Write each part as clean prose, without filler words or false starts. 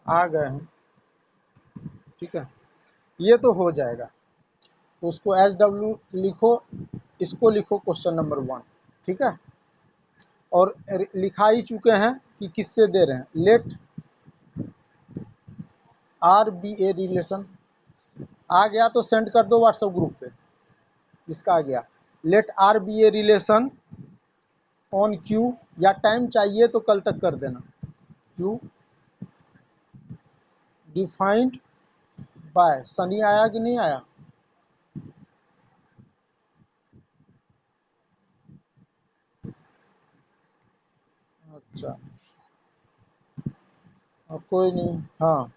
आ गए हैं, ठीक है, ये तो हो जाएगा। तो उसको SW लिखो, इसको लिखो क्वेश्चन नंबर 1, ठीक है। और लिखा ही चुके हैं कि किससे दे रहे हैं, late R be a relation. आ गया तो सेंड कर दो व्हाट्सएप ग्रुप पे, इसका आ गया। Let R be a relation on Q, या टाइम चाहिए तो कल तक कर देना, Q डिफाइंड बाय, सनी आया कि नहीं आया? अच्छा, अब कोई नहीं, हाँ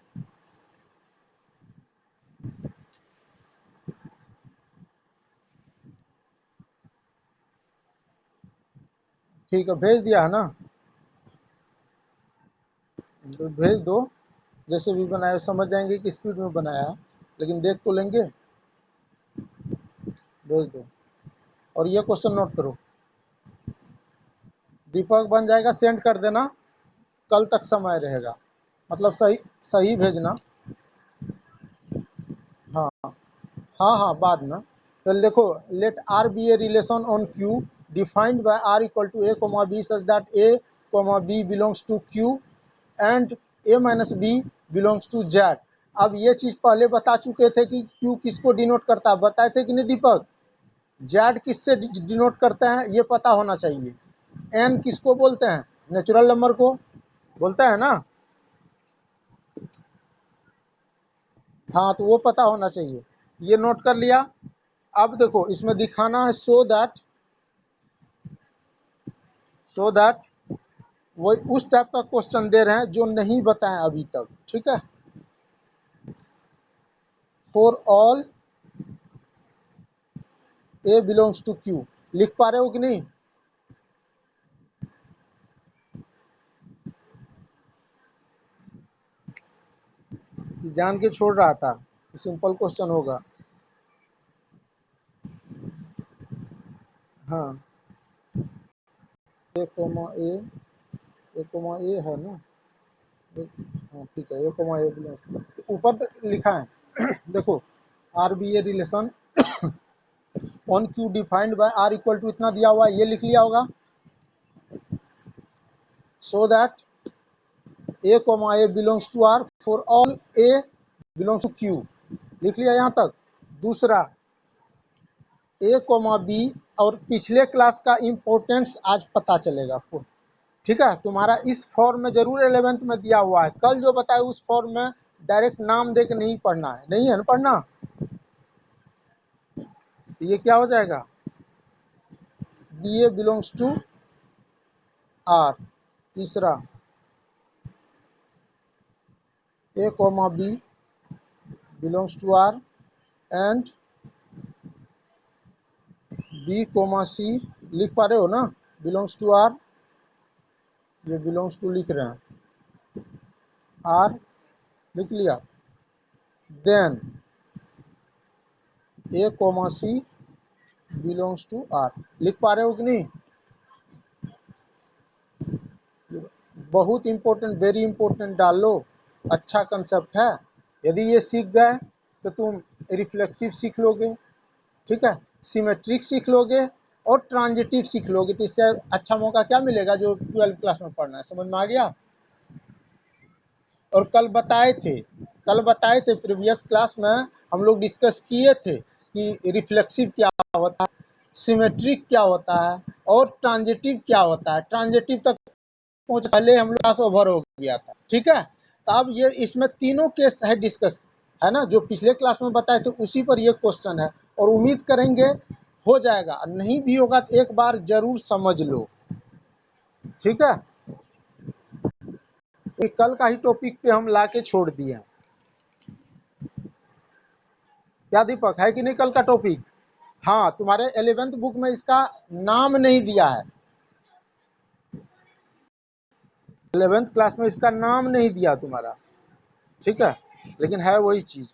ठीक है, भेज दिया है ना, तो भेज दो। जैसे भी बनाया समझ जाएंगे कि स्पीड में बनाया है, लेकिन देख तो लेंगे। भेज दो और ये क्वेश्चन नोट करो। दीपक बन जाएगा, सेंड कर देना, कल तक समय रहेगा, मतलब सही सही भेजना। हाँ हाँ हाँ, बाद में। तो देखो, let R be a relation on Q defined by R equal to A comma B such that A comma B belongs to Q and A minus B belongs to Z। अब ये चीज़ पहले बता चुके थे कि Q किसको denote करता है, बताए थे कि नहीं दीपक? Z किससे डिनोट करते हैं ये पता होना चाहिए। N किसको बोलते हैं, नेचुरल नंबर को बोलता है ना, हाँ तो वो पता होना चाहिए, ये नोट कर लिया। अब देखो इसमें दिखाना है सो दैट वो उस टाइप का क्वेश्चन दे रहे हैं जो नहीं बताएं अभी तक, ठीक है। For all A belongs to Q, लिख पा रहे हो कि नहीं? जान के छोड़ रहा था, सिंपल क्वेश्चन होगा। हाँ, ए है ना, हाँ ठीक है, A बिलोंग्स ऊपर लिखा है देखो, R be a relation on Q defined by R equal to इतना दिया हुआ है, ये लिख लिया होगा। So that A belongs to R for all A belongs to Q, लिख लिया यहाँ तक। दूसरा A, B, और पिछले क्लास का इम्पोर्टेंस आज पता चलेगा, ठीक है। तुम्हारा इस फॉर्म में जरूर 11th में दिया हुआ है, कल जो बताए उस फॉर्म में डायरेक्ट नाम दे के नहीं पढ़ना है, नहीं है ना पढ़ना। ये क्या हो जाएगा, BA बिलोंग्स टू R। तीसरा A, B belongs to R and B, C, लिख पा रहे हो ना, बिलोंग्स टू R, ये बिलोंग्स टू लिख रहे हैं, R लिख लिया। Then A, C belongs to R, लिख पा रहे हो कि नहीं? बहुत इंपॉर्टेंट, वेरी इंपॉर्टेंट डाल लो, अच्छा कंसेप्ट है। यदि ये सीख गए तो तुम रिफ्लेक्सिव सीख लोगे, ठीक है, सिमेट्रिक सीख लोगे और ट्रांजिटिव सीख लोगे, तो इससे अच्छा मौका क्या मिलेगा जो 12th क्लास में पढ़ना है, समझ में आ गया। और कल बताए थे प्रीवियस क्लास में, हम लोग डिस्कस किए थे कि रिफ्लेक्सिव क्या होता है, सिमेट्रिक क्या होता है और ट्रांजिटिव क्या होता है। ट्रांजिटिव तक पहुंच पहले हम लोग क्लास ओवर हो गया था, ठीक है। तो अब ये इसमें तीनों केस है डिस्कस, है ना, जो पिछले क्लास में बताए थे उसी पर ये क्वेश्चन है, और उम्मीद करेंगे हो जाएगा, नहीं भी होगा तो एक बार जरूर समझ लो, ठीक है। तो कल का ही टॉपिक पे हम लाके छोड़ दिए, क्या दीपक, है कि नहीं कल का टॉपिक? हाँ, तुम्हारे 11th बुक में इसका नाम नहीं दिया है, 11th क्लास में इसका नाम नहीं दिया तुम्हारा, ठीक है, लेकिन है वही चीज।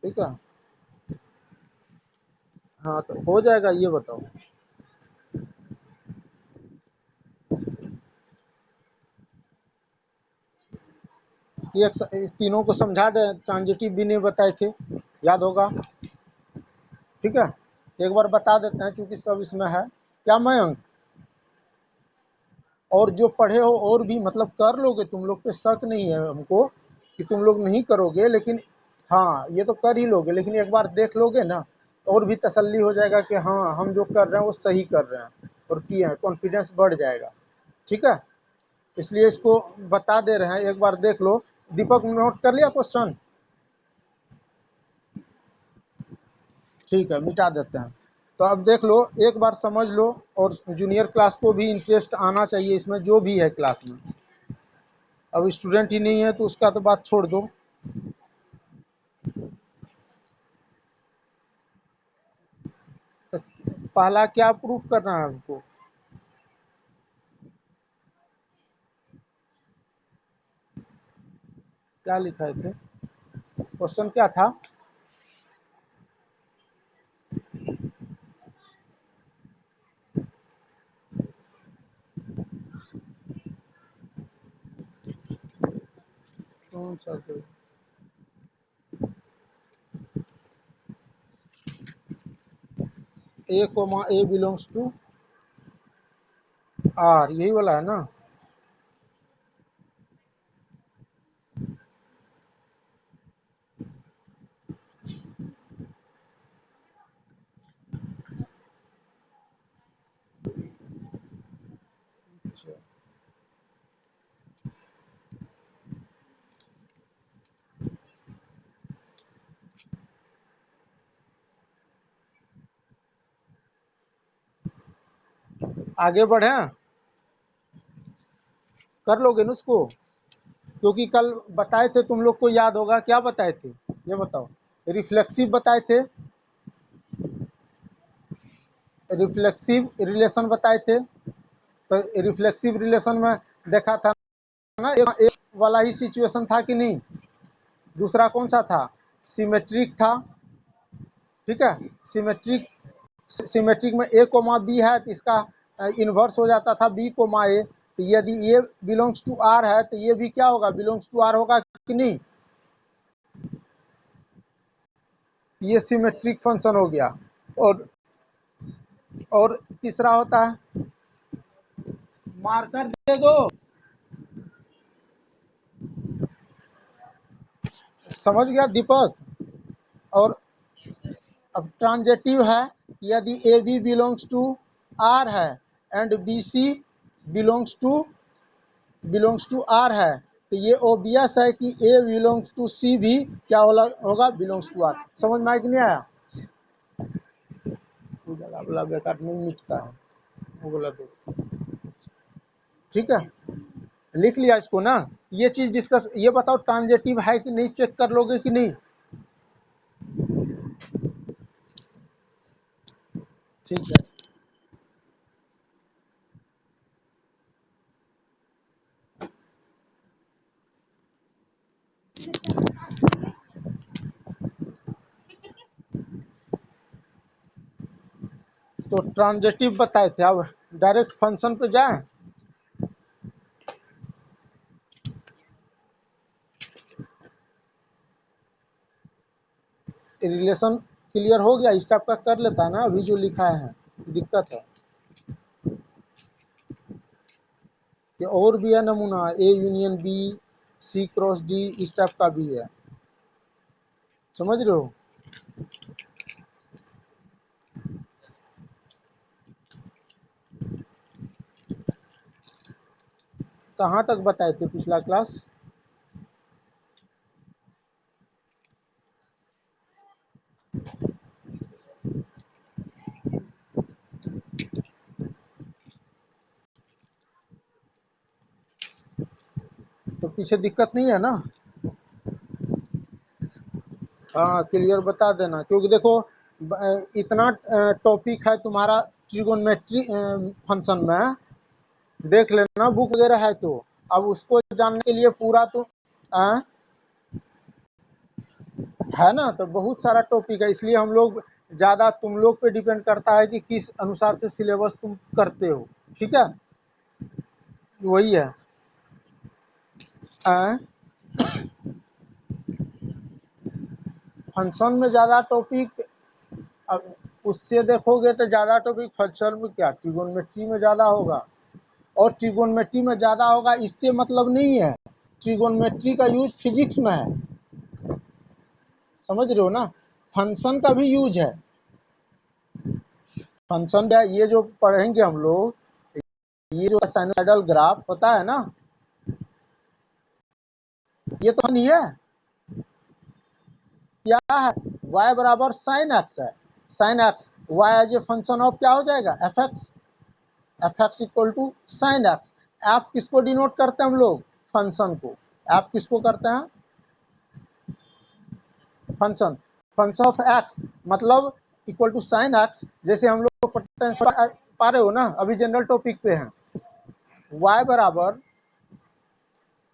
ठीक है। हाँ तो हो जाएगा, ये बताओ। ये इस तीनों को समझा दे, ट्रांजिटिव भी नहीं बताए थे, याद होगा। ठीक है, एक बार बता देते हैं चूंकि सब इसमें है। क्या मयंक, और जो पढ़े हो और भी मतलब कर लोगे, तुम लोग पे शक नहीं है हमको कि तुम लोग नहीं करोगे, लेकिन हाँ ये तो कर ही लोगे, लेकिन एक बार देख लोगे ना तो और भी तसल्ली हो जाएगा कि हाँ हम जो कर रहे हैं वो सही कर रहे हैं और किए हैं, कॉन्फिडेंस बढ़ जाएगा। ठीक है, इसलिए इसको बता दे रहे हैं, एक बार देख लो। दीपक नोट कर लिया क्वेश्चन? ठीक है, मिटा देते हैं। तो अब देख लो, एक बार समझ लो, और जूनियर क्लास को भी इंटरेस्ट आना चाहिए इसमें, जो भी है क्लास में। अब स्टूडेंट ही नहीं है तो उसका तो बात छोड़ दो। तो पहला क्या प्रूफ करना है हमको? क्या लिखाए थे, क्वेश्चन क्या था? कौन सा तो? A comma A belongs to R, यही वाला है ना? अच्छा, आगे बढ़े, कर लोगे ना उसको? क्योंकि कल बताए थे, तुम लोग को याद होगा, क्या बताए थे ये बताओ। रिफ्लेक्सिव बताए थे, रिफ्लेक्सिव रिलेशन बताए थे। तो रिफ्लेक्सिव रिलेशन में देखा था ना, एक वाला ही सिचुएशन था कि नहीं? दूसरा कौन सा था? सिमेट्रिक था। ठीक है, सिमेट्रिक, सिमेट्रिक में ए कोमा बी है तो इसका इन्वर्स हो जाता था बी कोमा ए। तो यदि ये बिलोंग्स टू आर है तो ये भी क्या होगा, बिलोंग्स टू आर होगा कि नहीं? ये सिमेट्रिक फंक्शन हो गया। और और तीसरा होता है, मार्कर दे दो, समझ गया दीपक? और अब ट्रांजेटिव है, यदि A B belongs to R है and B C belongs to R है, तो ये ओबियस है कि ए बिलोंग्स टू सी भी क्या होगा, बिलोंग्स टू आर। समझ में आया कि नहीं आया? बोला बेकार नहीं मिटता है, वो बोला दो। ठीक है, लिख लिया इसको ना? ये चीज डिस्कस, ये बताओ ट्रांजेटिव है कि नहीं, चेक कर लोगे कि नहीं? ठीक है, तो ट्रांजेटिव बताए थे, अब डायरेक्ट फंक्शन पे जाए। रिलेशन क्लियर हो गया, इस टाइप का कर लेता है ना अभी जो लिखा है, दिक्कत है कि और भी है नमूना, A union B, C cross D, इस टाइप का भी है। समझ रहे हो? कहाँ तक बताए थे पिछला क्लास? तो पीछे दिक्कत नहीं है ना? हाँ क्लियर बता देना, क्योंकि देखो इतना टॉपिक है तुम्हारा ट्रिगोनोमेट्री फंक्शन में, देख लेना बुक वगैरह है तो। अब उसको जानने के लिए पूरा तो है ना। तो बहुत सारा टॉपिक है, इसलिए हम लोग ज़्यादा तुम लोग पे डिपेंड करता है कि किस अनुसार से सिलेबस तुम करते हो। ठीक है, वही है। फंक्शन में ज़्यादा टॉपिक, अब उससे देखोगे तो ज़्यादा टॉपिक फंक्शन में क्या, ट्रिगोनोमेट्री में ज़्यादा होगा। और ट्रिगोनोमेट्री में ज़्यादा होगा इससे मतलब नहीं है, ट्रिगोनोमेट्री का यूज फिजिक्स में है, समझ रहे हो ना। फंक्शन का भी यूज है। फंक्शन का ये जो पढ़ेंगे हम लोग, ये जो साइनोसॉइडल ग्राफ होता है ना, ये तो नहीं है, क्या है, y बराबर साइन एक्स है। Sine X y as a function of क्या हो जाएगा, F X. F X equal to sine X. आप किसको डिनोट करते हैं हम लोग, फंक्शन को। आप किसको करते हैं, फंक्शन। फंक्शन ऑफ एक्स मतलब इक्वल टू साइन एक्स। जैसे हम लोग पढ़ते हैं, पा रहे हो ना, अभी जनरल टॉपिक पे हैं। y बराबर,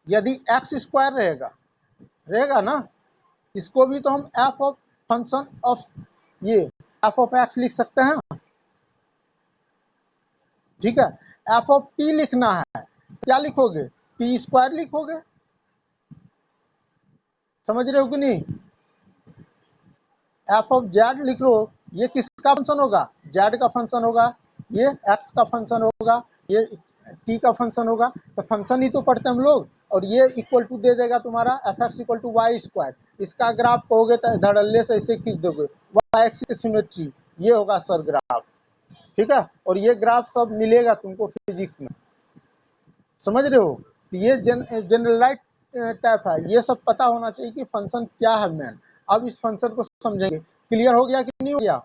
यदि एक्स स्क्वायर रहेगा, रहेगा ना, इसको भी तो हम एफ ऑफ फंक्शन ऑफ, ये एफ ऑफ एक्स लिख सकते हैं। ठीक है, एफ ऑफ टी लिखना है, क्या लिखोगे, टी स्क्वायर लिखोगे। समझ रहे हो कि नहीं। एफ ऑफ जेड लिख लो, ये किसका फंक्शन होगा, जेड का फंक्शन होगा, ये एक्स का फंक्शन होगा, ये टी का फंक्शन होगा। तो फंक्शन ही तो पढ़ते हम लोग। और ये इक्वल टू दे देगा तुम्हारा F X equal to Y square. इसका ग्राफ कहोगे तो धड़ल्ले से ऐसे खींच दोगे, वाई एक्स की सिमेट्री, ये होगा सर ग्राफ। ठीक है, और ये ग्राफ सब मिलेगा तुमको फिजिक्स में, समझ रहे हो। तो ये जनरलाइज टाइप है, ये सब पता होना चाहिए कि फंक्शन क्या है मैन। अब इस फंक्शन को समझेंगे। क्लियर हो गया कि नहीं हो गया।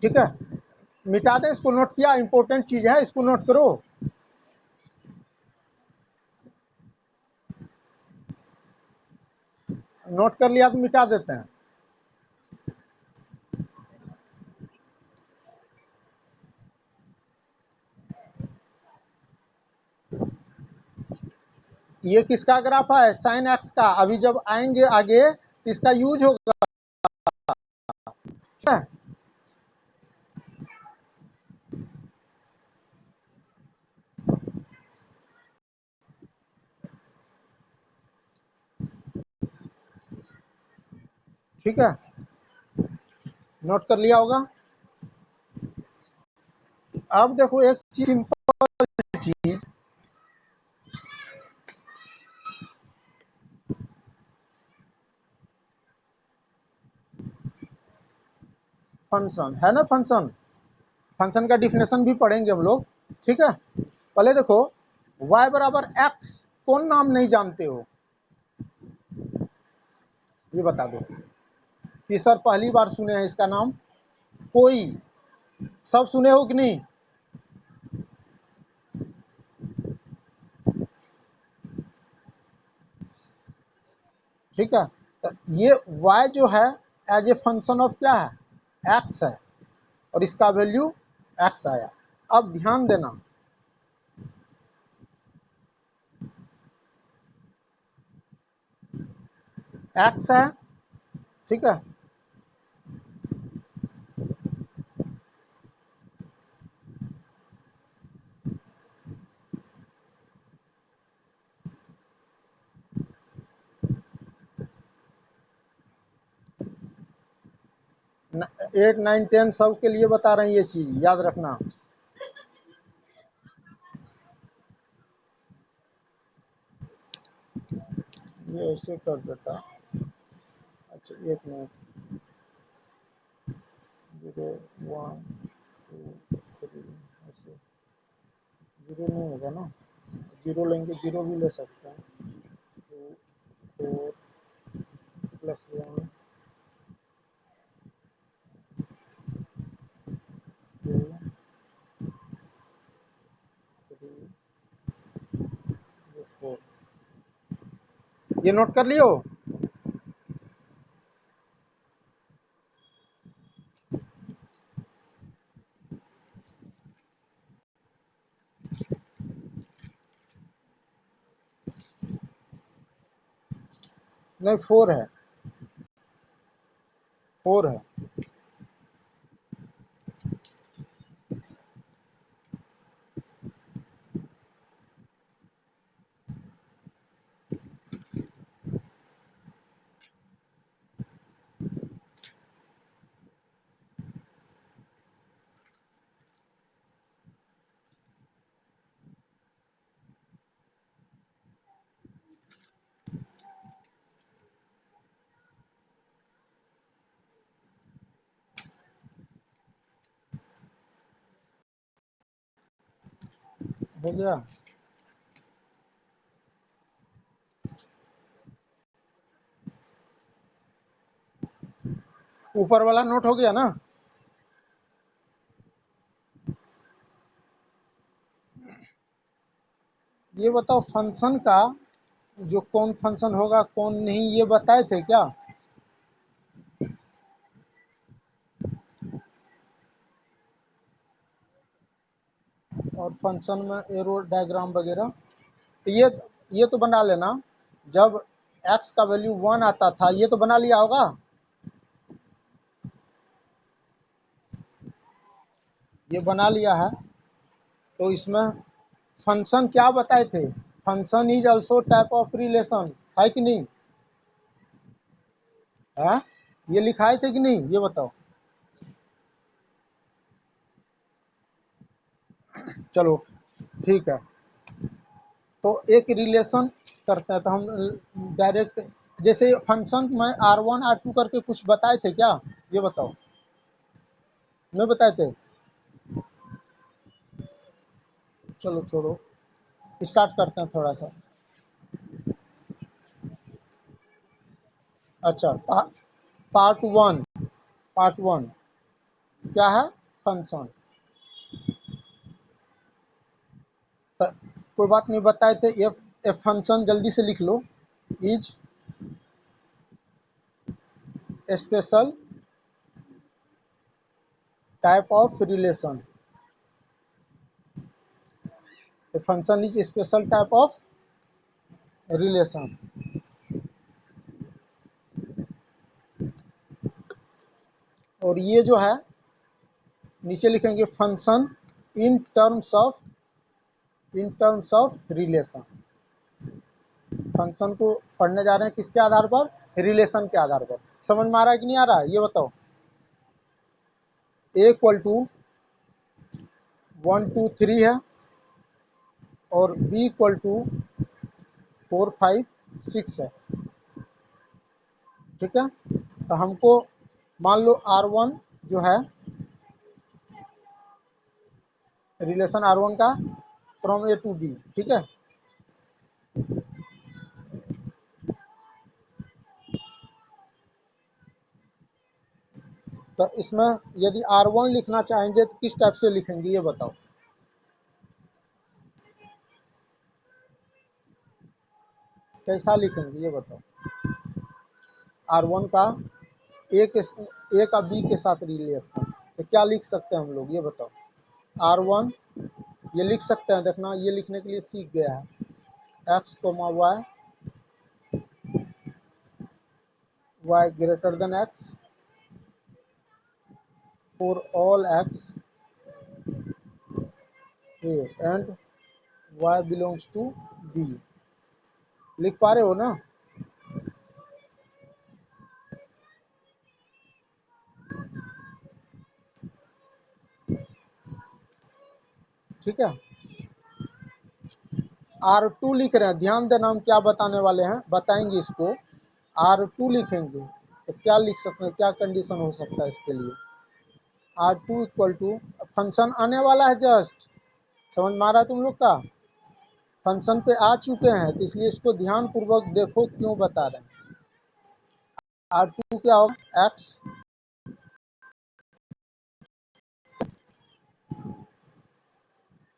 ठीक है, मिटा दें इसको, नोट किया, इंपॉर्टेंट चीज है, इसको नोट करो। नोट कर लिया तो मिटा देते हैं। ये किसका ग्राफ है, साइन एक्स का। अभी जब आएंगे आगे तो इसका यूज होगा। ठीक है? ठीक है, नोट कर लिया होगा। अब देखो एक चीज, सिंपल चीज, फंक्शन है ना, फंक्शन। फंक्शन का डिफिनेशन भी पढ़ेंगे हम लोग। ठीक है, पहले देखो, y बराबर एक्स, कौन नाम नहीं जानते हो, ये बता दो। कि सर पहली बार सुने हैं इसका नाम, कोई, सब सुने हो कि नहीं। ठीक है, तो ये y जो है एज ए फंक्शन ऑफ क्या है, एक्स है, और इसका वैल्यू एक्स आया। अब ध्यान देना, एक्स है, ठीक है, एट नाइन टेन सब के लिए बता रहे हैं, ये चीज याद रखना। ये ऐसे कर देता, अच्छा एक मिनट, 0 1 2 3, ऐसे जीरो नहीं होगा ना, जीरो लेंगे, जीरो भी ले सकते हैं। 2 4 प्लस 1 2 3 4, ये नोट कर लियो। नहीं, 4 है, 4 है। हो गया? ऊपर वाला नोट हो गया ना? ये बताओ, फंक्शन का जो कौन फंक्शन होगा कौन नहीं, ये बताए थे क्या? और फंक्शन में एरो डायग्राम वगैरह, ये तो बना लेना। जब x का वैल्यू 1 आता था, ये तो बना लिया होगा। ये बना लिया है। तो इसमें फंक्शन क्या बताए थे? Function is also type of relation, है कि नहीं? है, ये लिखाए थे कि नहीं, ये बताओ। चलो ठीक है। तो एक रिलेशन करते हैं, तो हम डायरेक्ट, जैसे फंक्शन में R1 R2 करके कुछ बताए थे क्या, ये बताओ। नहीं बताए थे? चलो छोड़ो, स्टार्ट करते हैं थोड़ा सा। अच्छा, पार्ट 1। पार्ट 1 क्या है? फंक्शन। कोई बात नहीं, बताए थे। एफ फंक्शन जल्दी से लिख लो। Is special type of relation. Function is special type of relation. और ये जो है, नीचे लिखेंगे function in terms of relation. Function को पढ़ने जा रहे हैं किसके आधार पर? रिलेशन के आधार पर। समझ में आ रहा है कि नहीं आ रहा है, ये बताओ। ए इक्वल टू 1 2 3 है, और बी इक्वल टू 4 5 6 है। ठीक है? तो हमको मान लो R1 जो है, रिलेशन R1 का फ्रॉम ए टू बी। ठीक है? तो इसमें यदि R1 लिखना चाहेंगे तो किस टाइप से लिखेंगे, ये बताओ। कैसा लिखेंगे, ये बताओ। R1 का ए का बी के साथ रिलेशन, तो क्या लिख सकते हैं हम लोग, ये बताओ। R1 ये लिख सकते हैं, देखना ये लिखने के लिए सीख गया है। X comma Y greater than X for all X A and Y belongs to B. लिख पा रहे हो ना? ठीक है? R2 लिख रहे हैं, ध्यान देना हम क्या बताने वाले हैं, बताएंगे इसको। R2 लिखेंगे तो क्या लिख सकते हैं, क्या कंडीशन हो सकता है इसके लिए? R2 इक्वल टू, फंक्शन आने वाला है जस्ट, समझ में आ रहा है तुम लोग का? फंक्शन पे आ चुके हैं, तो इसलिए इसको ध्यान पूर्वक देखो क्यों बता रहे हैं। R2 क्या होगा? X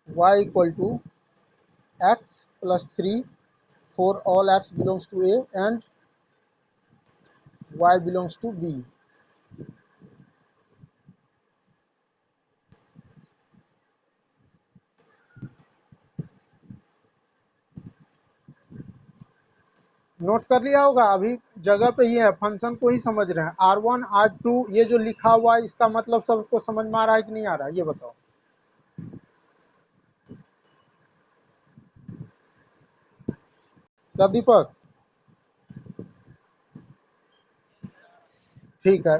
Y equal to x plus 3 for all X belongs to A and Y belongs to B. Note कर लिया होगा, अभी जगह पे ही है, फंक्शन को ही समझ रहे हैं। R1 R2 ये जो लिखा हुआ है इसका मतलब सबको समझ में आ रहा है कि नहीं आ रहा है, ये बताओ। क्या दीपक? ठीक है,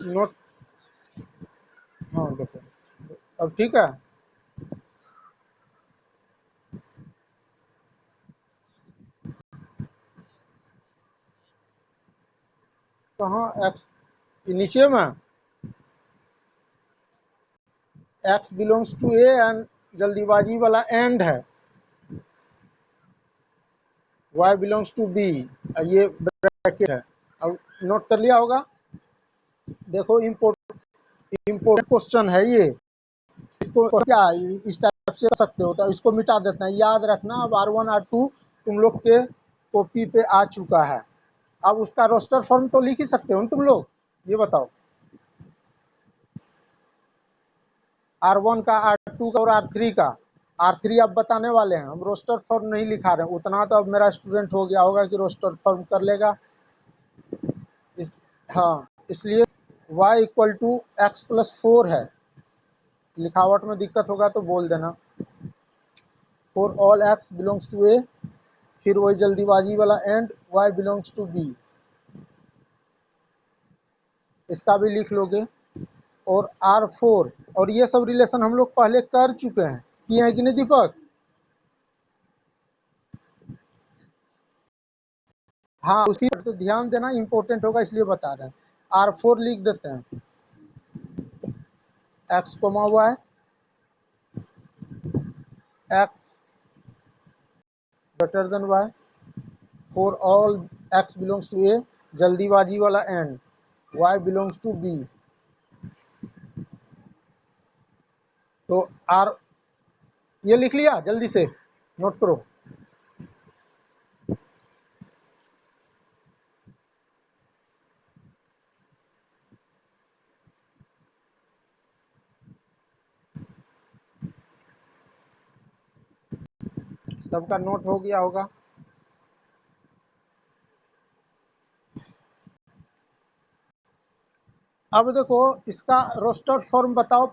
नोट। हाँ देखो, अब ठीक है। कहाँ एक्स? नीचे में X belongs to A and जल्दीबाजी वाला एंड है, वाई बिलोंग्स टू बी, ये ब्रैकेट है। अब नोट कर लिया होगा। देखो इम्पोर्टेंट क्वेश्चन है ये, इसको क्या इस टाइप से कर सकते हो, तो इसको मिटा देते हैं। याद रखना, अब R1 R2 तुम लोग के कॉपी पे आ चुका है। अब उसका रोस्टर फॉर्म तो लिख ही सकते हो ना तुम लोग, ये बताओ। R1 का, R2 का और R3 का। R3 अब बताने वाले हैं, हम रोस्टर फॉर्म नहीं लिखा रहे हैं, उतना तो अब मेरा स्टूडेंट हो गया होगा कि रोस्टर फॉर्म कर लेगा। इस हाँ, इसलिए y equal to x plus 4 है। लिखावट में दिक्कत होगा तो बोल देना। For all x belongs to A, फिर वही जल्दीबाजी वाला and y belongs to b, इसका भी लिख लोगे। और R4, और ये सब रिलेशन हम लोग पहले कर चुके हैं, किए हैं कि नहीं दीपक? हाँ, उसी पर तो ध्यान देना, इंपॉर्टेंट होगा इसलिए बता रहे हैं। R4 लिख देते हैं, x comma y, x greater than y, for all x belongs to A, जल्दीबाजी वाला and y belongs to b। तो आर, ये लिख लिया, जल्दी से नोट करो। सबका नोट हो गया होगा। अब देखो, इसका रोस्टर फॉर्म बताओ,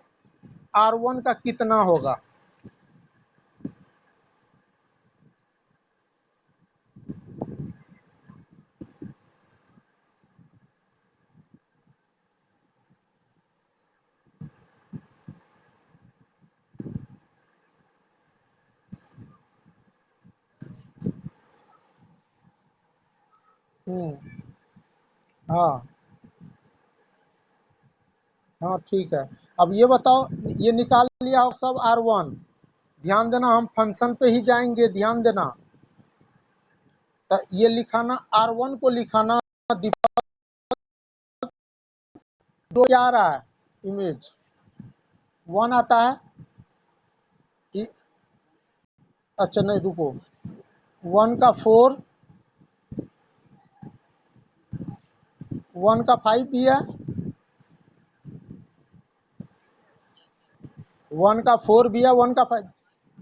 R1 का कितना होगा? हाँ हाँ ठीक है। अब ये बताओ, ये निकाल लिया हो सब R1। ध्यान देना, हम फंक्शन पे ही जाएंगे, ध्यान देना। तो ये लिखाना, R1 को लिखाना, दीपक दो क्या आ रहा है, इमेज 1 आता है। अच्छा नहीं, रुको, 1 का 4, 1 का 5 भी है, 1 का 4 भी है, 1 का 5।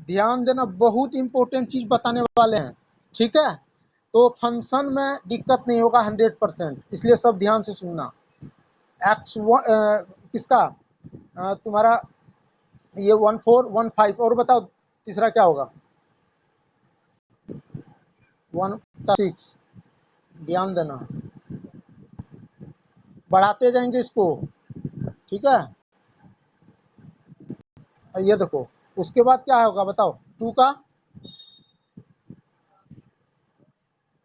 ध्यान देना, बहुत इंपॉर्टेंट चीज बताने वाले हैं, ठीक है? तो फंक्शन में दिक्कत नहीं होगा 100%, इसलिए सब ध्यान से सुनना। एक्स किसका, तुम्हारा ये 1 4 1 5, और बताओ तीसरा क्या होगा? 1 का 6। ध्यान देना, बढ़ाते जाएंगे इसको, ठीक है? ये देखो, उसके बाद क्या होगा बताओ? 2 का,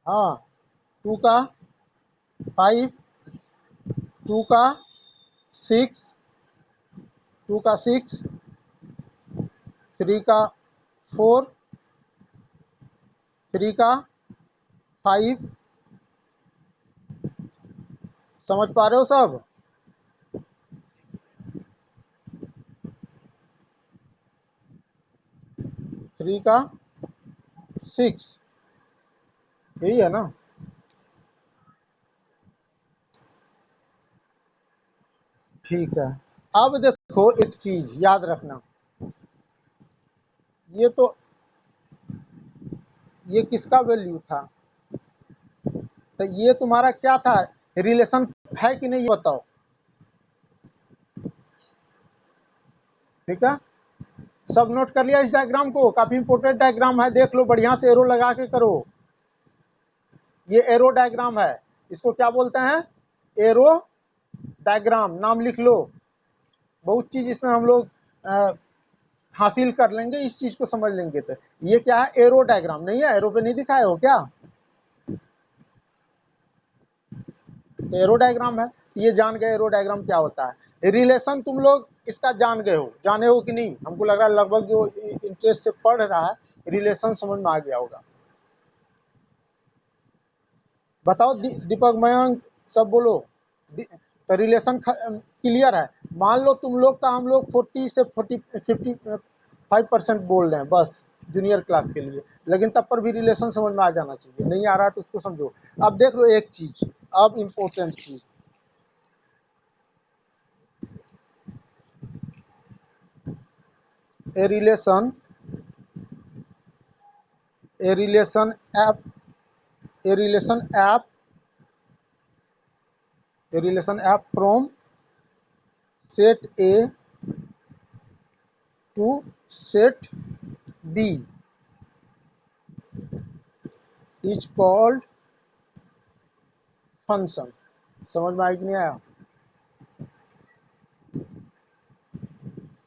हाँ, 2 का 5, 2 का 6, 2 का 6, 3 का 4, 3 का 5। समझ पा रहे हो सब? 3 का 6, यही है ना? ठीक है। अब देखो, एक चीज याद रखना, ये तो ये किसका वैल्यू था? तो ये तुम्हारा क्या था? रिलेशन है कि नहीं ये बताओ। ठीक है, सब नोट कर लिया इस डायग्राम को? काफी इंपोर्टेंट डायग्राम है, देख लो बढ़िया से, एरो लगा के करो। ये एरो डायग्राम है, इसको क्या बोलते हैं? Arrow diagram. नाम लिख लो, बहुत चीज इसमें हम लोग हासिल कर लेंगे, इस चीज को समझ लेंगे। तो ये क्या है? Arrow diagram. नहीं है? एरो पे नहीं दिखाए हो क्या? तो एरो डायग्राम है, ये जान गए एरो डायग्राम क्या होता है। रिलेशन तुम लोग इसका जान गए हो, जाने हो कि नहीं? हमको लग रहा है लगभग जो इंटरेस्ट से पढ़ रहा है रिलेशन समझ में आ गया होगा। बताओ दीपक, मयंक, सब बोलो। तो रिलेशन क्लियर है। मान लो तुम लोग का, हम लोग 40 से 55% बोल रहे हैं बस जूनियर क्लास के लिए, लेकिन तब पर भी रिलेशन समझ में आ जाना चाहिए। नहीं आ रहा है तो उसको समझो। अब देख लो एक चीज, अब इम्पोर्टेंट चीज, a relation a relation app a relation app a relation app from set A to set B is called function। समझ में आया कि नहीं आया?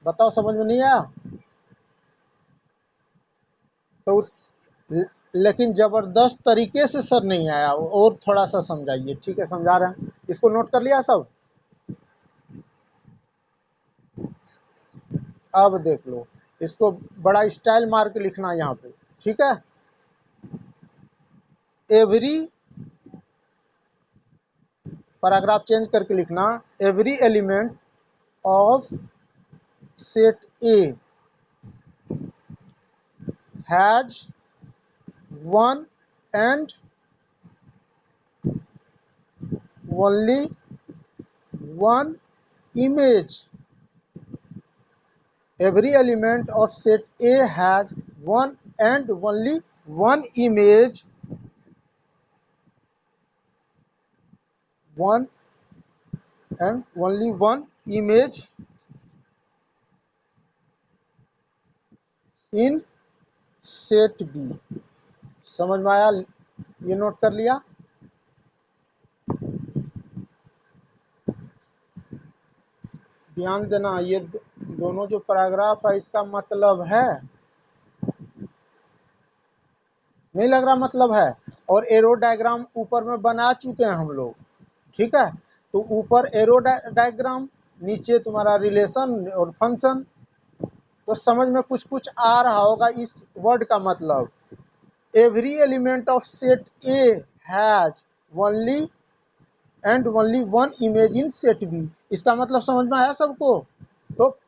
बताओ, समझ में नहीं आया? तो लेकिन जबरदस्त तरीके से सर नहीं आया, और थोड़ा सा समझाइए। ठीक है, समझा रहे हैं। इसको नोट कर लिया सब? अब देख लो, इसको बड़ा स्टाइल मार के लिखना यहाँ पे। ठीक है, एवरी, पैराग्राफ चेंज करके लिखना, every element of set A has one and only one image। Every element of set A has one and only one image, one and only one image in set B। समझ में आया? ये note कर लिया? ध्यान देना, ये दोनों जो पैराग्राफ है इसका मतलब है, नहीं लग रहा मतलब है? और एरो डायग्राम ऊपर में बना चुके हैं हम लोग। ठीक है, तो ऊपर एरो डायग्राम, नीचे तुम्हारा रिलेशन और फंक्शन। तो समझ में कुछ कुछ आ रहा होगा इस वर्ड का मतलब। Every element of set A has only and only one image in set B. इसका मतलब समझ में आया सबको? तो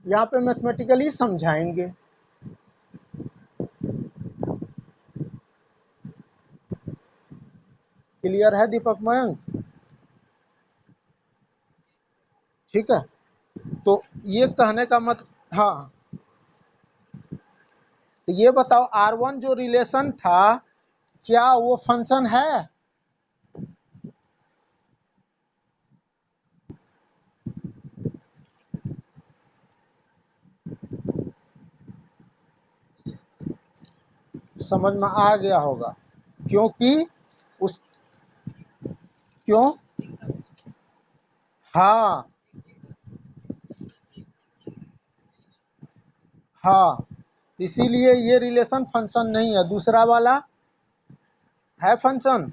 यहाँ पे मैथमेटिकली समझाएंगे। क्लियर है दीपक, मयंक? ठीक है, तो ये कहने का मत, हाँ, तो ये बताओ R1 जो रिलेशन था, क्या वो फंक्शन है? समझ में आ गया होगा, क्योंकि उस, क्यों? हाँ, हाँ, इसीलिए ये रिलेशन फंक्शन नहीं है, दूसरा वाला है फंक्शन।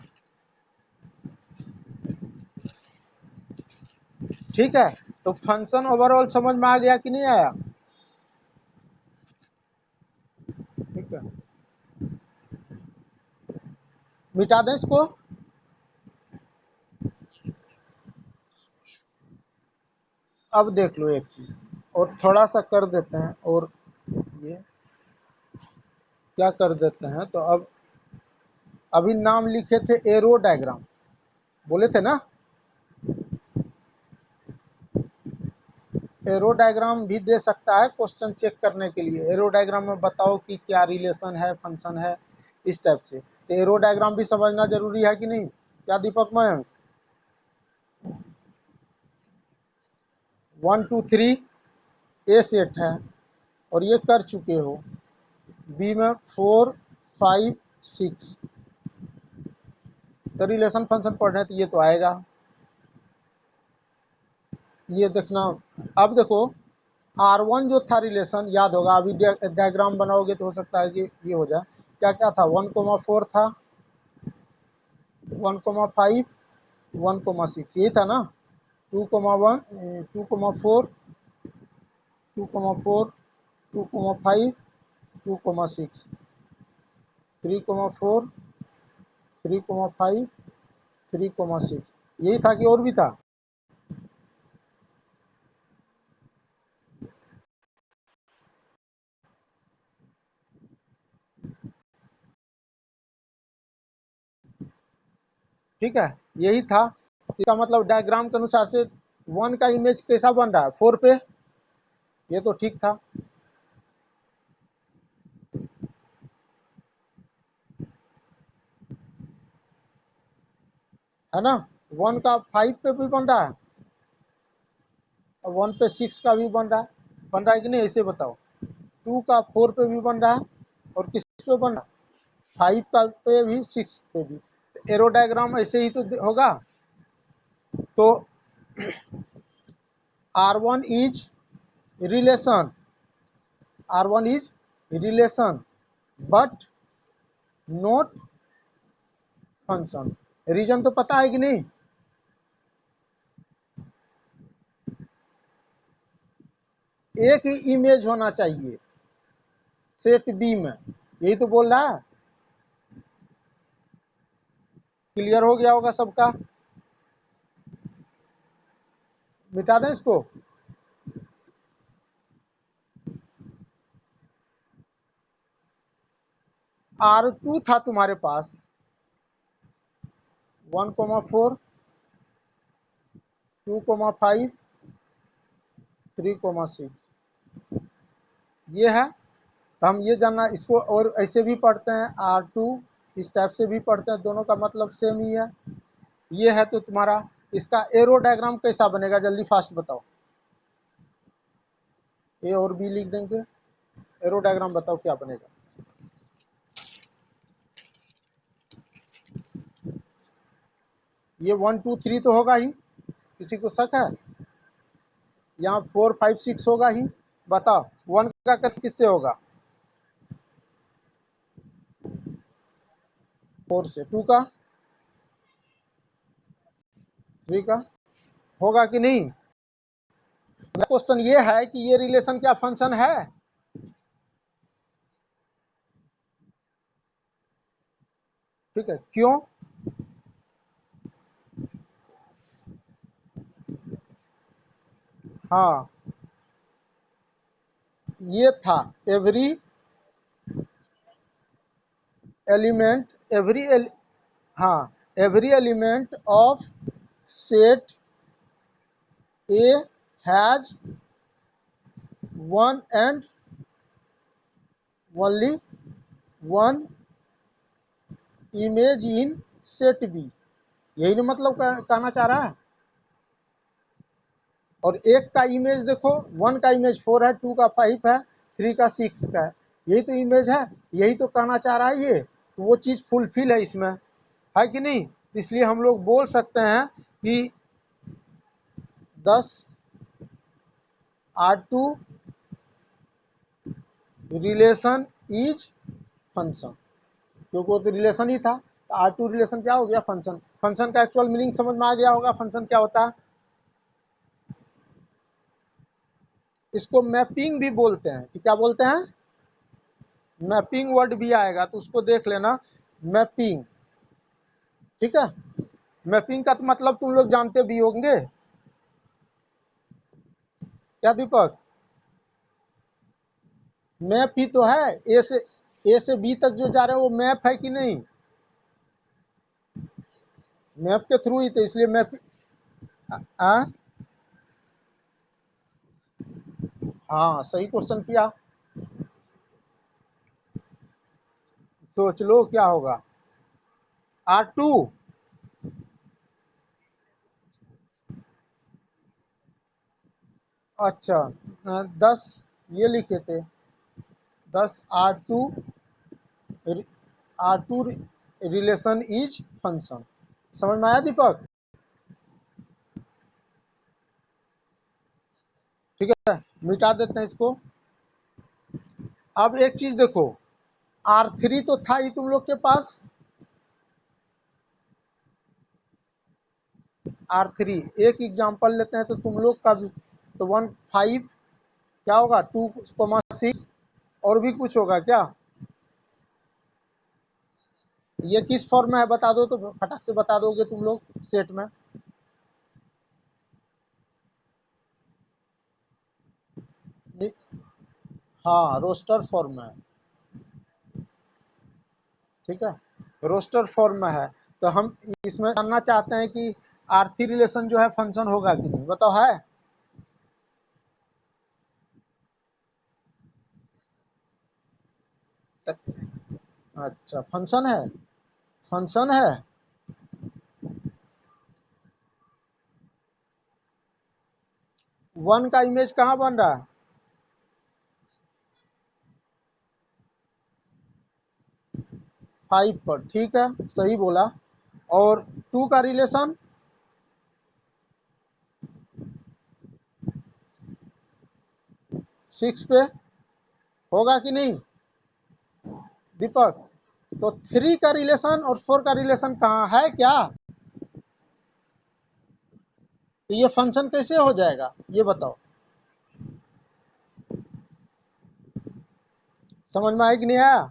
ठीक है, तो फंक्शन ओवरऑल समझ में आ गया कि नहीं आया? ठीक है, मिटा दें इसको। अब देख लो एक चीज, और थोड़ा सा कर देते हैं, और ये क्या कर देते हैं, तो अब अभी नाम लिखे थे एरो डायग्राम, बोले थे ना? एरो डायग्राम भी दे सकता है क्वेश्चन चेक करने के लिए। एरो डायग्राम में बताओ कि क्या रिलेशन है, फंक्शन है, इस टाइप से। तो एरो डायग्राम भी समझना जरूरी है कि नहीं, क्या दीपक मयंक? 1 2 3 ए सेट है और ये कर चुके हो। बी में 4 5 6, तो रिलेशन फंक्शन पढ़ने तो ये तो आएगा। ये देखना, अब देखो R1 जो था रिलेशन याद होगा, अभी डायग्राम बनाओगे तो हो सकता है कि ये हो जाए। क्या क्या था, 1,4 था, 1,5, 1,6, यही था ना। 2,1 2,4 2,4 2,5 2,6 3,4 3,5 3,6, यही था कि और भी था? ठीक है, यही था। इसका मतलब डायग्राम के अनुसार से 1 का इमेज कैसा बन रहा है 4 पे, ये तो ठीक था। है ना, 1 का 5 पे भी बन रहा है और 1 पे 6 का भी बन रहा है कि नहीं, ऐसे बताओ। 2 का 4 पे भी बन रहा है और किस पे बन रहा है, 5 का पे भी 6 पे भी। एरो डायग्राम ऐसे ही तो होगा। तो R1 is relation, R1 is relation but not function. Reason तो पता है कि नहीं, एक ही इमेज होना चाहिए सेट बी में, यही तो बोल रहा है। क्लियर हो गया होगा सबका, मिटा दें इसको। R2 था तुम्हारे पास 1,4 2,5 3,6, ये है। तो हम ये जानना इसको, और ऐसे भी पढ़ते हैं R2, इस टाइप से भी पढ़ते हैं, दोनों का मतलब सेम ही है। ये है तो तुम्हारा इसका एरो डायग्राम कैसा बनेगा, जल्दी फास्ट बताओ। ए और बी लिख देंगे, एरो डायग्राम बताओ क्या बनेगा। ये 1 2 3 तो होगा ही, किसी को शक है? यहाँ 4 5 6 होगा ही, बताओ 1 का कर्स किससे होगा, 4 से, 2 का 3 का, होगा कि नहीं? क्वेश्चन ये है कि ये रिलेशन क्या फंक्शन है? ठीक है, क्यों? हाँ, ये था एवरी एलिमेंट हाँ, every element of set A has one and only one image in set B, यही ना मतलब कहना चाह रहा है। और एक का इमेज देखो, 1 का इमेज 4 है, 2 का 5 है, 3 का 6 का है, यही तो इमेज है, यही तो कहना चाह रहा है ये। तो वो चीज़ फुलफिल है इसमें, है कि नहीं? इसलिए हम लोग बोल सकते हैं कि 10 R2 रिलेशन इज फंक्शन, क्योंकि वो तो रिलेशन ही था। तो R2 रिलेशन क्या हो गया, फंक्शन। फंक्शन का एक्चुअल मीनिंग समझ में आ गया होगा, फंक्शन क्या होता है। इसको मैपिंग भी बोलते हैं, कि क्या बोलते हैं, मैपिंग वर्ड भी आएगा तो उसको देख लेना, मैपिंग। ठीक है, मैपिंग का तो मतलब तुम लोग जानते भी होंगे, क्या दीपक? मैप ही तो है, ए से बी तक जो जा रहे हैं वो मैप है कि नहीं, मैप के थ्रू ही, तो इसलिए मैप। आ? हाँ, सही क्वेश्चन किया। सोच लो क्या होगा। R2 अच्छा 10 ये लिखे थे 10 R2 रिलेशन इज फंक्शन। समझ में आया दीपक? ठीक है, मिटा देते हैं इसको। अब एक चीज देखो, R3 तो था ही तुम लोग के पास, R3 एक एग्जांपल लेते हैं तो तुम लोग का भी तो 1 5 क्या होगा 2,6 और भी कुछ होगा क्या? ये किस फॉर्म में है बता दो तो फटाक से बता दोगे तुम लोग सेट में। हाँ रोस्टर फॉर्म में है, ठीक है, रोस्टर फॉर्म में है। तो हम इसमें जानना चाहते हैं कि R3 रिलेशन जो है फंक्शन होगा कि नहीं, बताओ है? अच्छा फंक्शन है, फंक्शन है। 1 का इमेज कहाँ बन रहा है? 5 पर, ठीक है सही बोला। और 2 का रिलेशन 6 पे होगा कि नहीं दीपक? तो 3 का रिलेशन और 4 का रिलेशन कहाँ है क्या? तो ये फंक्शन कैसे हो जाएगा ये बताओ, समझ में आया कि नहीं आया?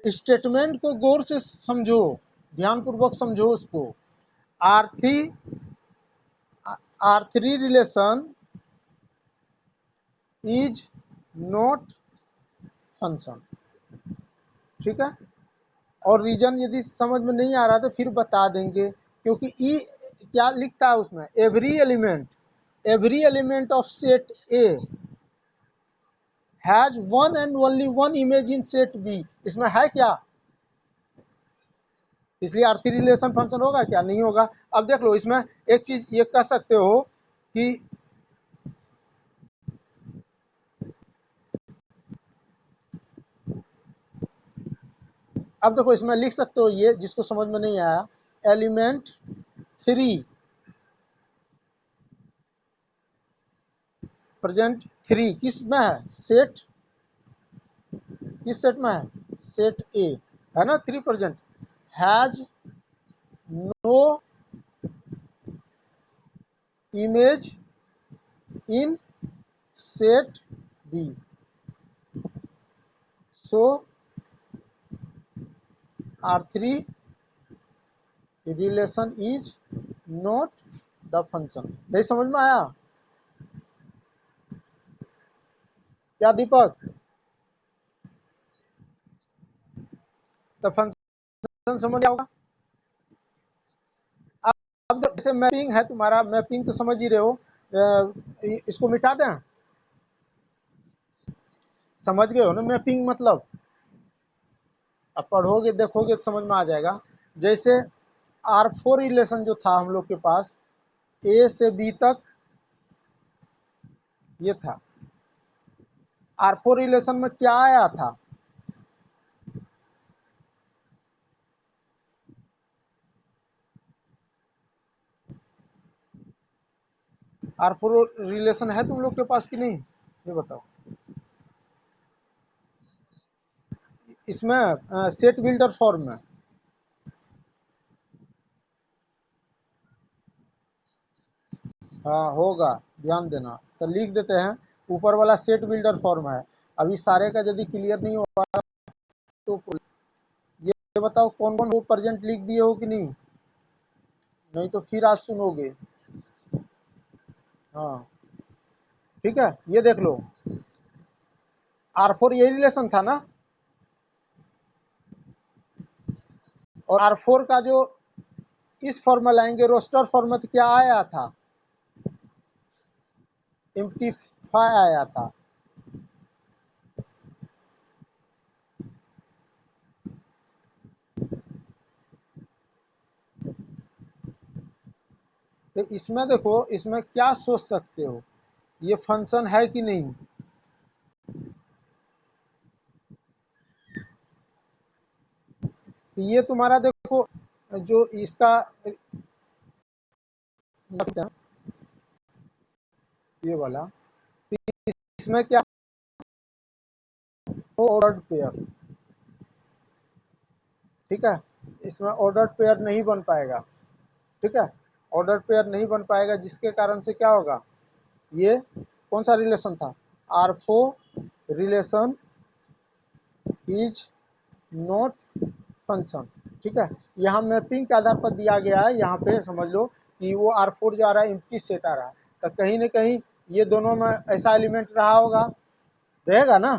स्टेटमेंट को गौर से समझो, ध्यानपूर्वक समझो उसको। R3 R3 relation is not function, ठीक है। और रीजन यदि समझ में नहीं आ रहा तो फिर बता देंगे, क्योंकि ई क्या लिखता है उसमें, every element of set A has one and only one image in set B, इसमें है क्या? इसलिए R3 रिलेशन फंक्शन होगा क्या? नहीं होगा। अब देख लो इसमें एक चीज ये कह सकते हो कि अब देखो इसमें लिख सकते हो ये, जिसको समझ में नहीं आया, एलिमेंट 3 प्रेजेंट 3 किस में है? सेट, किस सेट में है? सेट ए है ना, 3 present, has no image in set B, so R3 relation is not the function. नहीं समझ में आया क्या दीपक? तो फंक्शन समझ आओगा। अब जैसे मैपिंग है तुम्हारा, मैपिंग तो समझ ही रहे हो, इसको मिटा दें, समझ गए हो ना मैपिंग मतलब? अब पढ़ोगे देखोगे तो समझ में आ जाएगा। जैसे R4 रिलेशन जो था हम लोग के पास, ए से बी तक ये था। R4 रिलेशन में क्या आया था? R4 रिलेशन है तुम लोग के पास कि नहीं ये बताओ। इसमें सेट बिल्डर फॉर्म में, हाँ होगा, ध्यान देना। तो लिख देते हैं, ऊपर वाला सेट बिल्डर फॉर्म है। अभी सारे का यदि क्लियर नहीं हुआ तो ये बताओ कौन कौन वो प्रेजेंट लिख दिए हो कि नहीं? नहीं तो फिर आज सुनोगे। हाँ ठीक है, ये देख लो R4 यही रिलेशन था ना, और R4 का जो इस फॉर्म लाएंगे रोस्टर फॉर्म तो क्या आया था? एम्प्टीफाई आया था। तो इसमें देखो, इसमें क्या सोच सकते हो, ये फंक्शन है कि नहीं। तो ये तुम्हारा देखो जो इसका ये वाला, इसमें क्या ऑर्डर्ड पेयर, ठीक है, इसमें ऑर्डर्ड पेयर नहीं बन पाएगा, ठीक है, ऑर्डर्ड पेयर नहीं बन पाएगा, जिसके कारण से क्या होगा, ये कौन सा रिलेशन था, R4 relation is not function, ठीक है। यहाँ मैपिंग के आधार पर दिया गया है, यहाँ पे समझ लो कि वो R4 जो आ रहा है एम्प्टी सेट आ रहा है, तो कहीं ना कहीं ये दोनों में ऐसा एलिमेंट रहा होगा, रहेगा ना,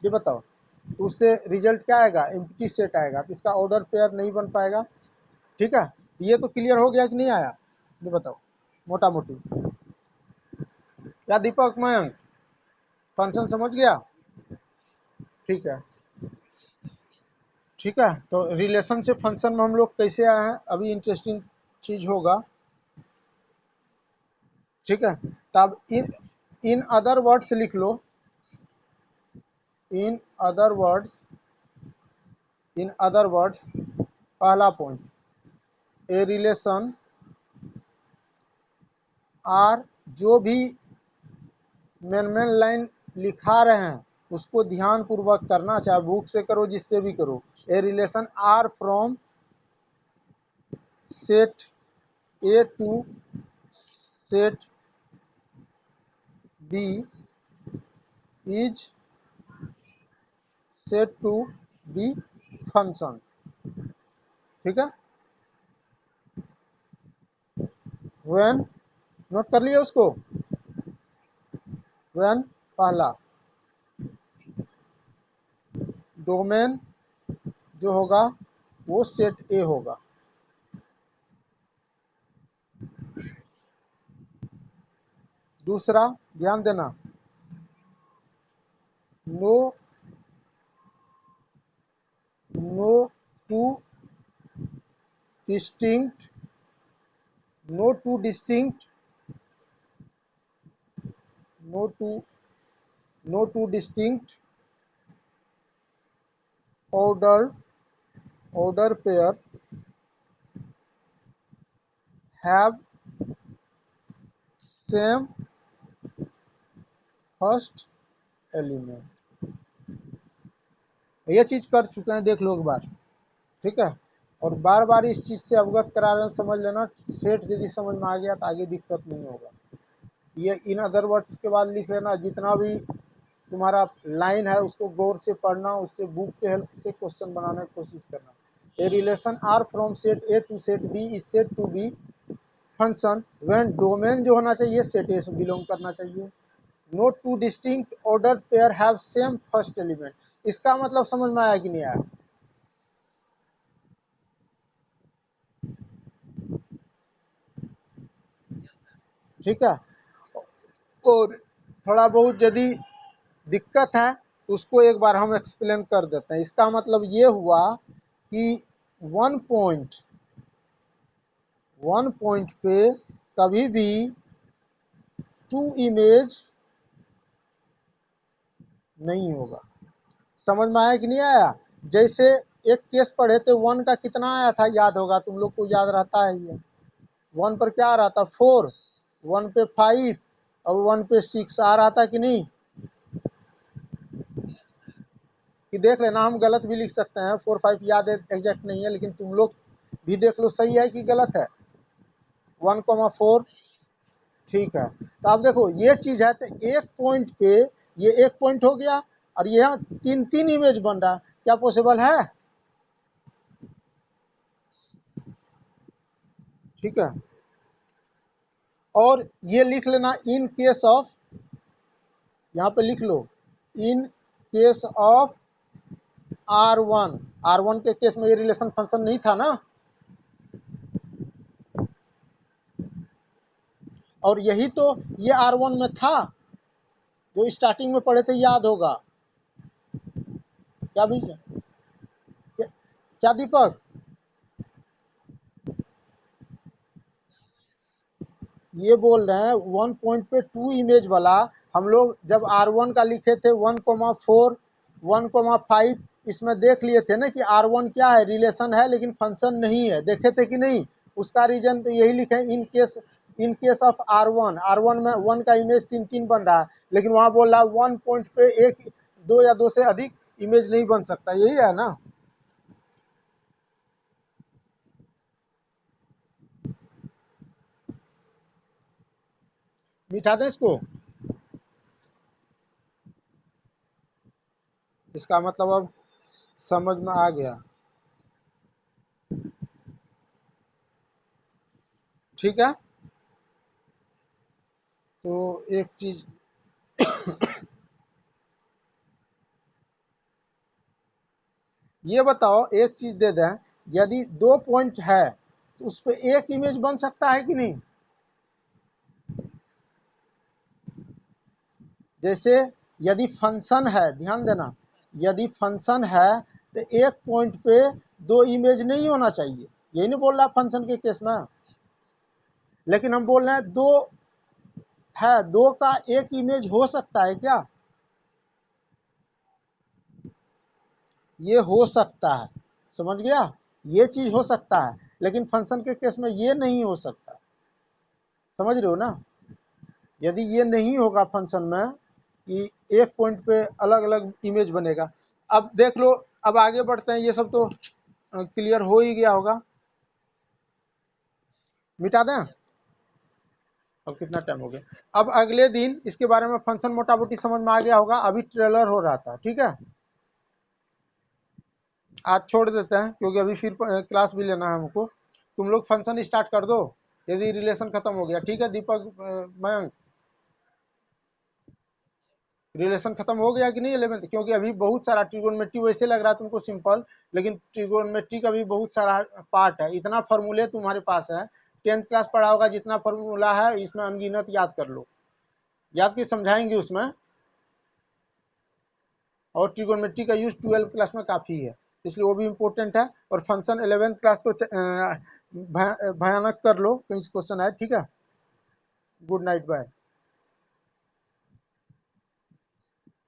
ये बताओ, तो उससे रिजल्ट क्या आएगा, एम्प्टी सेट आएगा, तो इसका ऑर्डर पेयर नहीं बन पाएगा, ठीक है। ये तो क्लियर हो गया कि नहीं आया, ये बताओ मोटा मोटी, क्या दीपक मयंक फंक्शन समझ गया, ठीक है, ठीक है। तो रिलेशन से फंक्शन में हम लोग कैसे आए हैं, अभी इंटरेस्टिंग चीज होगा, ठीक है। तब इन अदर वर्ड्स लिख लो, in other words, in other words, पहला पॉइंट, ए रिलेशन आर, जो भी मेन लाइन लिखा रहे हैं उसको ध्यान पूर्वक करना, चाहे बुक से करो जिससे भी करो, a relation R from set A to set B is set to B function, ठीक है। व्हेन, नोट कर लिया उसको, व्हेन पहला, डोमेन जो होगा वो सेट ए होगा, दूसरा ध्यान देना, no no two distinct, no two distinct, no two no two distinct order order pair have same first element, ये चीज कर चुके हैं, देख लो एक बार, ठीक है। और बार बार इस चीज से अवगत करा रहे हैं, समझ लेना, सेट यदि समझ में आ गया तो आगे दिक्कत नहीं होगा। ये इन अदर वर्ड्स के बाद लिख लेना, जितना भी तुम्हारा लाइन है उसको गौर से पढ़ना, उससे बुक के हेल्प से क्वेश्चन बनाने की कोशिश करना। A relation R from set A to set B is set to B function when domain जो होना चाहिए सेट ए से बिलोंग करना चाहिए, not two distinct order pair have same first element, इसका मतलब समझ में आया कि नहीं आया, ठीक है। और थोड़ा बहुत यदि दिक्कत है तो उसको एक बार हम एक्सप्लेन कर देते हैं, इसका मतलब ये हुआ कि वन पॉइंट वन पॉइंट पे कभी भी टू इमेज नहीं होगा, समझ में आया कि नहीं आया। जैसे एक केस पढ़े थे, वन का कितना आया था याद होगा, तुम लोग को याद रहता है ये, वन पर क्या आ रहा था 4, वन पे 5 और वन पे 6 आ रहा था कि नहीं, कि देख लेना, हम गलत भी लिख सकते हैं, 4 5 याद एग्जैक्ट नहीं है, लेकिन तुम लोग भी देख लो सही है कि गलत है, 1,4, ठीक है। तो अब देखो ये चीज है, तो एक पॉइंट पे ये एक पॉइंट हो गया और यहाँ तीन तीन इमेज बन रहा, क्या पॉसिबल है, ठीक है। और ये लिख लेना, इन केस ऑफ, यहाँ पे लिख लो, in case of R1, R1 के केस में ये रिलेशन फंक्शन नहीं था ना, और यही तो ये R1 में था जो स्टार्टिंग में पढ़े थे, याद होगा, क्या भी क्या दीपक, ये बोल रहे हैं 1 पॉइंट पे 2 इमेज वाला। हम लोग जब R1 का लिखे थे 1,4 1,5 इसमें देख लिए थे ना कि R1 क्या है, रिलेशन है लेकिन फंक्शन नहीं है, देखे थे कि नहीं। उसका रीजन तो यही लिखे, इन केस ऑफ R1 में 1 का इमेज 3 बन रहा है, लेकिन वहां बोल रहा है 1 पॉइंट पे एक, दो या दो से अधिक इमेज नहीं बन सकता, यही है ना। मिटा दें इसको। इसका मतलब अब समझ में आ गया। ठीक है, तो एक चीज ये बताओ, एक चीज दे दें, यदि 2 पॉइंट है तो उस पे एक इमेज बन सकता है कि नहीं। जैसे यदि फंक्शन है, ध्यान देना, यदि फंक्शन है तो एक पॉइंट पे 2 इमेज नहीं होना चाहिए, यही नहीं बोल रहा फंक्शन के केस में। लेकिन हम बोल रहे हैं 2 है, 2 का एक इमेज हो सकता है क्या। ये हो सकता है, समझ गया, ये चीज हो सकता है, लेकिन फंक्शन के केस में ये नहीं हो सकता। समझ रहे हो ना। यदि ये नहीं होगा फंक्शन में कि एक पॉइंट पे अलग अलग इमेज बनेगा। अब देख लो, अब आगे बढ़ते हैं, ये सब तो क्लियर हो ही गया होगा। मिटा दें। अब कितना टाइम हो गया। अब अगले दिन इसके बारे में फंक्शन मोटा मोटी समझ में आ गया होगा, अभी ट्रेलर हो रहा था, ठीक है। आज छोड़ देते हैं क्योंकि अभी फिर क्लास भी लेना है हमको। तुम लोग फंक्शन स्टार्ट कर दो, यदि रिलेशन खत्म हो गया। ठीक है दीपक, मयंक, रिलेशन खत्म हो गया कि नहीं 11th, क्योंकि अभी बहुत सारा ट्रिगोनोमेट्री वैसे लग रहा है तुमको सिंपल, लेकिन ट्रिगोनोमेट्री का भी बहुत सारा पार्ट है। इतना फॉर्मूले तुम्हारे पास है, 10th क्लास पढ़ा होगा, जितना फॉर्मूला है इसमें अनगिनत याद कर लो, याद की समझाएंगे उसमें। और ट्रिगोनोमेट्री का यूज 12th क्लास में काफ़ी है, इसलिए वो भी इम्पोर्टेंट है। और फंक्शन 11th क्लास तो भयानक कर लो, कहीं से क्वेश्चन आए। ठीक है, गुड नाइट, बाय।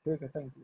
ठीक है, थैंक यू।